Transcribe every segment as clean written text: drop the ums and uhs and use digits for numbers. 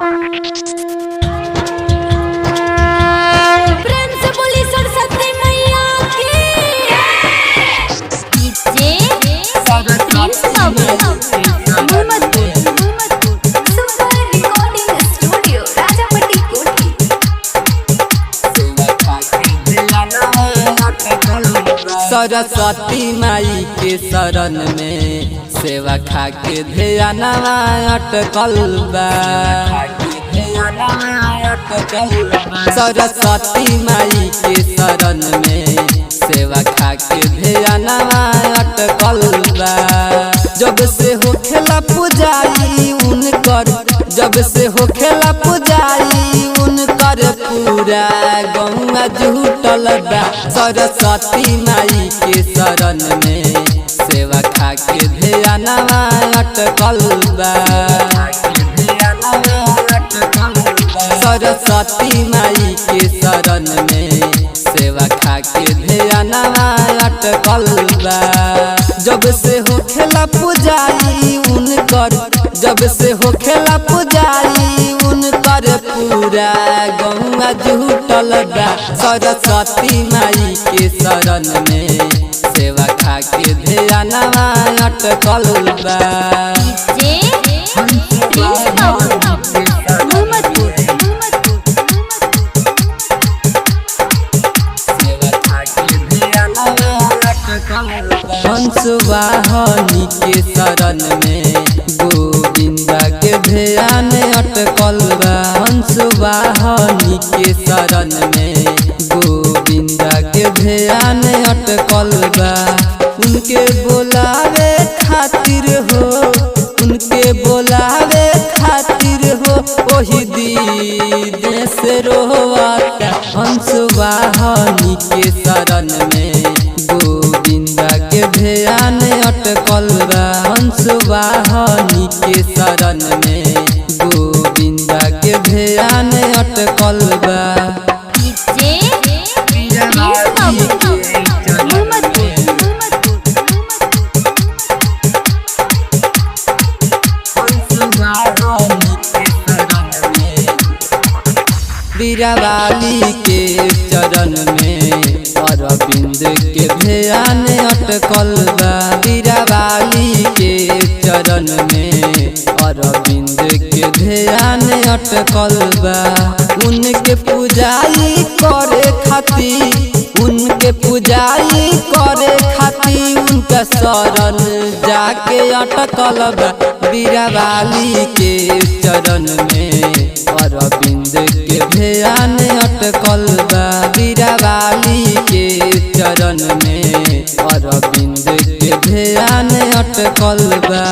प्रेम से बोली सरस्वती मैया की डीजे प्रिंस बाबू सुपर रिकॉर्डिंग स्टूडियो राजापट्टी कोठी। सरस्वती माई के शरण में सेवा खाके ध्यानवा अटकल बा। सरस्वती माई के शरण में सेवा खाके ध्यानवा अटकल बा। जब से होखेला पुजारी उनकर, जब से होखेला पुजारी उनकर पूरा गौवा जुटल बा। सरस्वती माई के शरण में सेवा खाके ध्यानवा अटकल बा। सरस्वती माई के शरण में सेवा खाके ध्यानवा अटकल बा। जब से होखेला पुजारी उनकर, जब से होखेला पुजारी उनकर पूरा गौवा जुटल बा। सरस्वती माई के शरण में सेवा खाके ध्यानवा अटकल बा। हंस वाहनी के शरण में गोविंदा के ध्यान अटकल बा। हंस वाहनी के शरण में गोविंदा के ध्यान अटकल बा। उनके बोलावे खातिर हो, उनके बोलावे खातिर हो ओही दीदे से रोवाता। हंस वाहनी के शरण में गोविंदा के ध्यान अटकल बा। हंस वाहनी के शरण में गोविंदा के ध्यान अटकल बा। बीरावाली के चरण में अरविंद के ध्यान अटकल बा। बीरावाली के चरण में अरविंद के ध्यान अटकल बा। उनके पूजाई करे खातिर, उनके पूजाई करे खातिर उनका शरण जाके अटकल बा। बीरावाली के चरण में अरविंद के ध्यान अटकल बा। बीरावाली के चरण में अरविंद के ध्यान अटकल बा।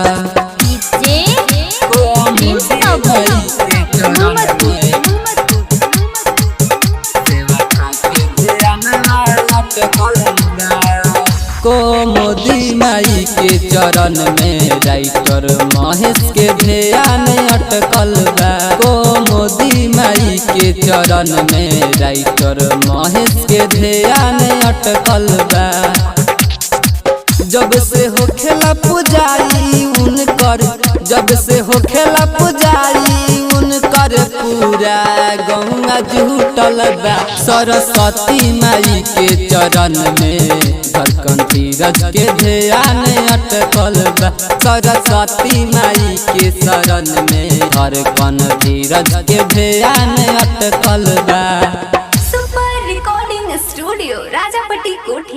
कोमोदी माई के चरण में राइटर महेश के ध्यान अटकल बा। कोमोदी माई के चरण में राइटर महेश के ध्यान अटकल बा। जब से होखेला पुजारी उनकर, जब से होखेला पुजारी उनकर पूरा गौवा जुटल बा। सरस्वती माई के चरण में धड़कन धीरज के ध्यान अटकल बा। सरस्वती माई के शरण में धड़कन धीरज के ध्यान अटकल बा। सुपर रिकॉर्डिंग स्टूडियो राजापट्टी कोठी।